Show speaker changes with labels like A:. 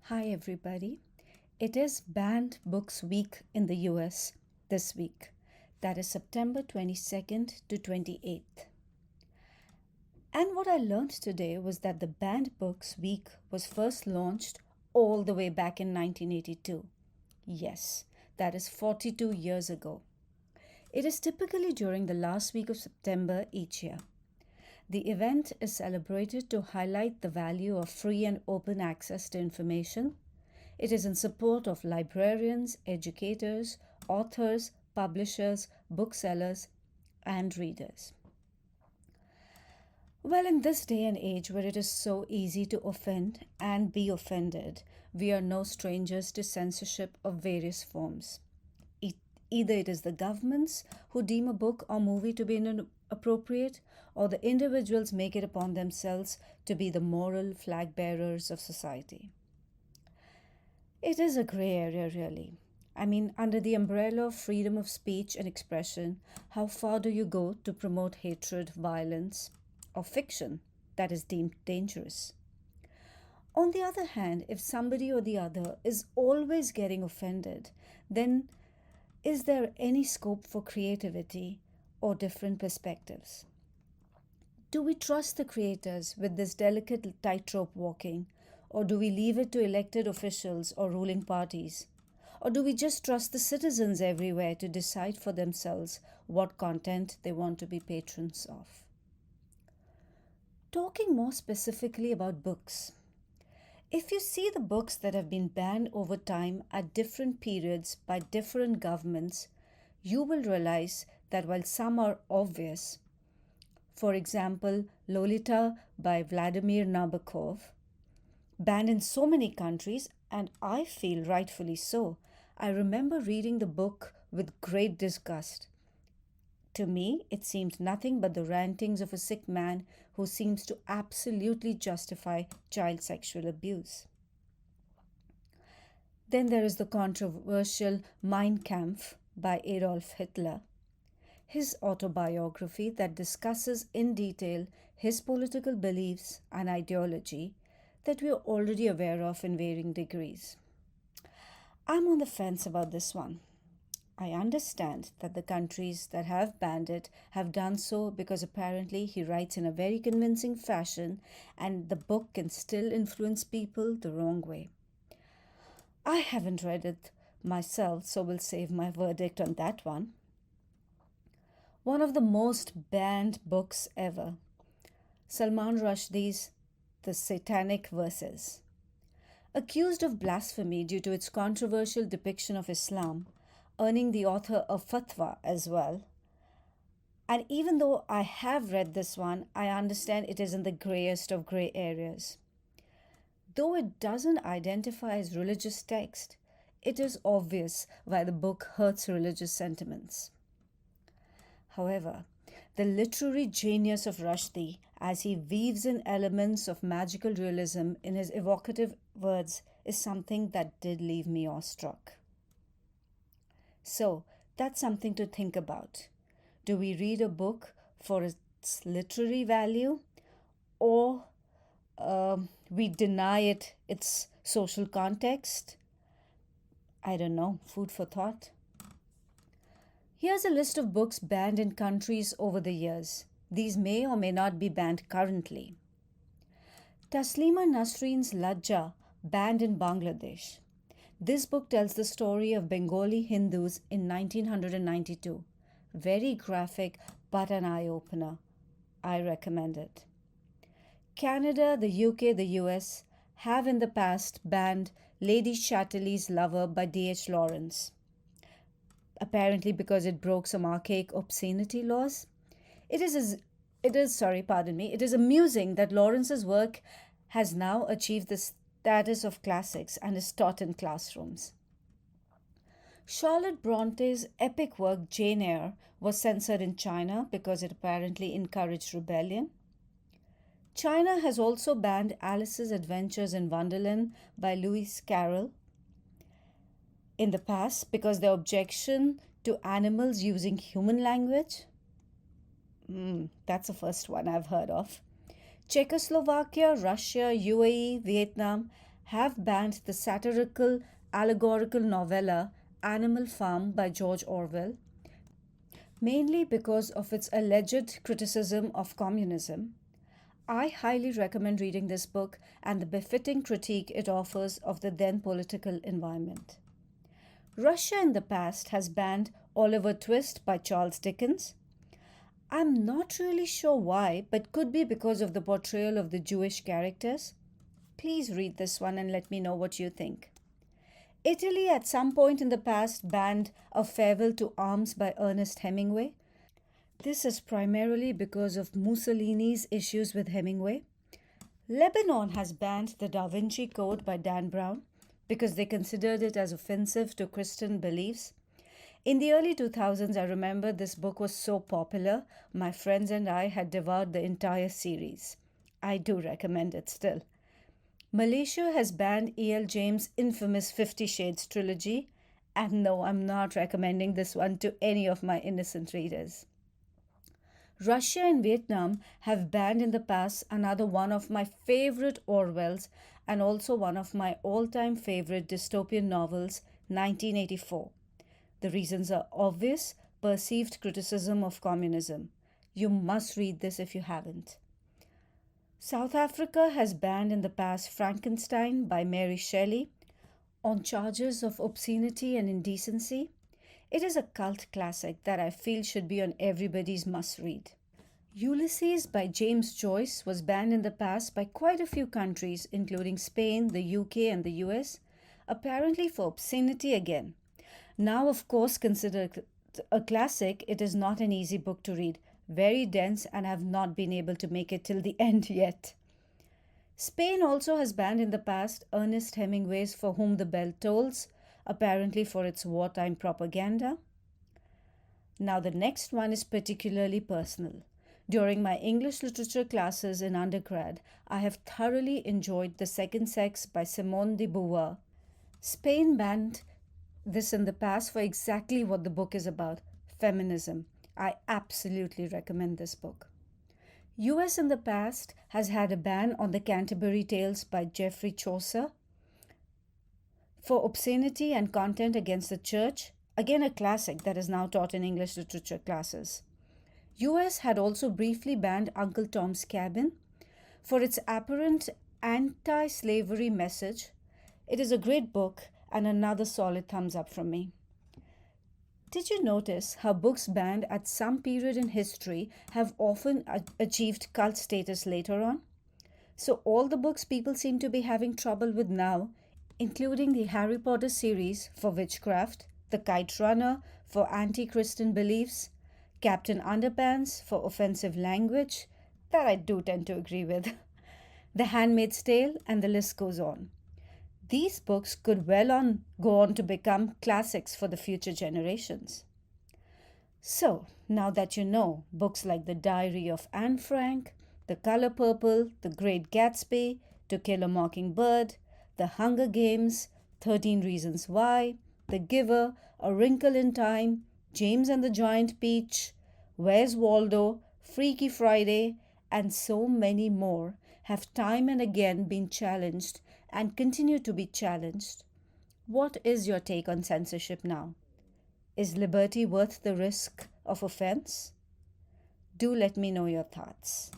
A: Hi, everybody. It is Banned Books Week in the US this week. That is September 22nd to 28th. And what I learned today was that the Banned Books Week was first launched all the way back in 1982. Yes, that is 42 years ago. It is typically during the last week of September each year. The event is celebrated to highlight the value of free and open access to information. It is in support of librarians, educators, authors, publishers, booksellers, and readers. Well, in this day and age where it is so easy to offend and be offended, we are no strangers to censorship of various forms. Either it is the governments who deem a book or movie to be inappropriate, or the individuals make it upon themselves to be the moral flag bearers of society. It is a grey area, really. I mean, under the umbrella of freedom of speech and expression, how far do you go to promote hatred, violence, or fiction that is deemed dangerous? On the other hand, if somebody or the other is always getting offended, then is there any scope for creativity or different perspectives? Do we trust the creators with this delicate tightrope walking, or do we leave it to elected officials or ruling parties? Or do we just trust the citizens everywhere to decide for themselves what content they want to be patrons of? Talking more specifically about books, if you see the books that have been banned over time at different periods by different governments, you will realize that while some are obvious, for example, Lolita by Vladimir Nabokov, banned in so many countries, and I feel rightfully so. I remember reading the book with great disgust. To me, it seemed nothing but the rantings of a sick man who seems to absolutely justify child sexual abuse. Then there is the controversial Mein Kampf by Adolf Hitler, his autobiography that discusses in detail his political beliefs and ideology that we are already aware of in varying degrees. I'm on the fence about this one. I understand that the countries that have banned it have done so because apparently he writes in a very convincing fashion and the book can still influence people the wrong way. I haven't read it myself, so will save my verdict on that one. One of the most banned books ever, Salman Rushdie's The Satanic Verses. Accused of blasphemy due to its controversial depiction of Islam, earning the author a fatwa as well. And even though I have read this one, I understand it is in the greyest of grey areas. Though it doesn't identify as religious text, it is obvious why the book hurts religious sentiments. However, the literary genius of Rushdie, as he weaves in elements of magical realism in his evocative words, is something that did leave me awestruck. So, that's something to think about. Do we read a book for its literary value, or we deny it its social context? I don't know, food for thought. Here's a list of books banned in countries over the years. These may or may not be banned currently. Taslima Nasreen's Lajja, banned in Bangladesh. This book tells the story of Bengali Hindus in 1992. Very graphic, but an eye-opener. I recommend it. Canada, the UK, the US have in the past banned Lady Chatterley's Lover by D.H. Lawrence, apparently because it broke some archaic obscenity laws. It is amusing that Lawrence's work has now achieved the status of classics and is taught in classrooms. Charlotte Bronte's epic work Jane Eyre was censored in China because it apparently encouraged rebellion. China has also banned Alice's Adventures in Wonderland by Lewis Carroll in the past because their objection to animals using human language. That's the first one I've heard of. Czechoslovakia, Russia, UAE, Vietnam have banned the satirical, allegorical novella Animal Farm by George Orwell, mainly because of its alleged criticism of communism. I highly recommend reading this book and the befitting critique it offers of the then political environment. Russia in the past has banned Oliver Twist by Charles Dickens. I'm not really sure why, but could be because of the portrayal of the Jewish characters. Please read this one and let me know what you think. Italy at some point in the past banned A Farewell to Arms by Ernest Hemingway. This is primarily because of Mussolini's issues with Hemingway. Lebanon has banned the Da Vinci Code by Dan Brown because they considered it as offensive to Christian beliefs. In the early 2000s, I remember this book was so popular, my friends and I had devoured the entire series. I do recommend it still. Malaysia has banned E.L. James' infamous 50 Shades trilogy, and no, I'm not recommending this one to any of my innocent readers. Russia and Vietnam have banned in the past another one of my favorite Orwells and also one of my all-time favorite dystopian novels, 1984. The reasons are obvious: perceived criticism of communism. You must read this if you haven't. South Africa has banned in the past Frankenstein by Mary Shelley on charges of obscenity and indecency. It is a cult classic that I feel should be on everybody's must-read. Ulysses by James Joyce was banned in the past by quite a few countries, including Spain, the UK, and the US, apparently for obscenity again. Now, of course, considered a classic, it is not an easy book to read, very dense, and I have not been able to make it till the end yet. Spain also has banned in the past Ernest Hemingway's For Whom the Bell Tolls, apparently for its wartime propaganda. Now, the next one is particularly personal. During my English literature classes in undergrad, I have thoroughly enjoyed The Second Sex by Simone de Beauvoir. Spain banned this in the past for exactly what the book is about: feminism. I absolutely recommend this book. US in the past has had a ban on the Canterbury Tales by Geoffrey Chaucer for obscenity and content against the church, again a classic that is now taught in English literature classes. US had also briefly banned Uncle Tom's Cabin for its apparent anti-slavery message. It is a great book and another solid thumbs up from me. Did you notice how books banned at some period in history have often achieved cult status later on? So all the books people seem to be having trouble with now, including the Harry Potter series for witchcraft, The Kite Runner for anti-Christian beliefs, Captain Underpants for offensive language, that I do tend to agree with, The Handmaid's Tale, and the list goes on. These books could go on to become classics for the future generations. So, now that you know books like The Diary of Anne Frank, The Color Purple, The Great Gatsby, To Kill a Mockingbird, The Hunger Games, 13 Reasons Why, The Giver, A Wrinkle in Time, James and the Giant Peach, Where's Waldo, Freaky Friday, and so many more have time and again been challenged and continue to be challenged. What is your take on censorship now? Is liberty worth the risk of offense? Do let me know your thoughts.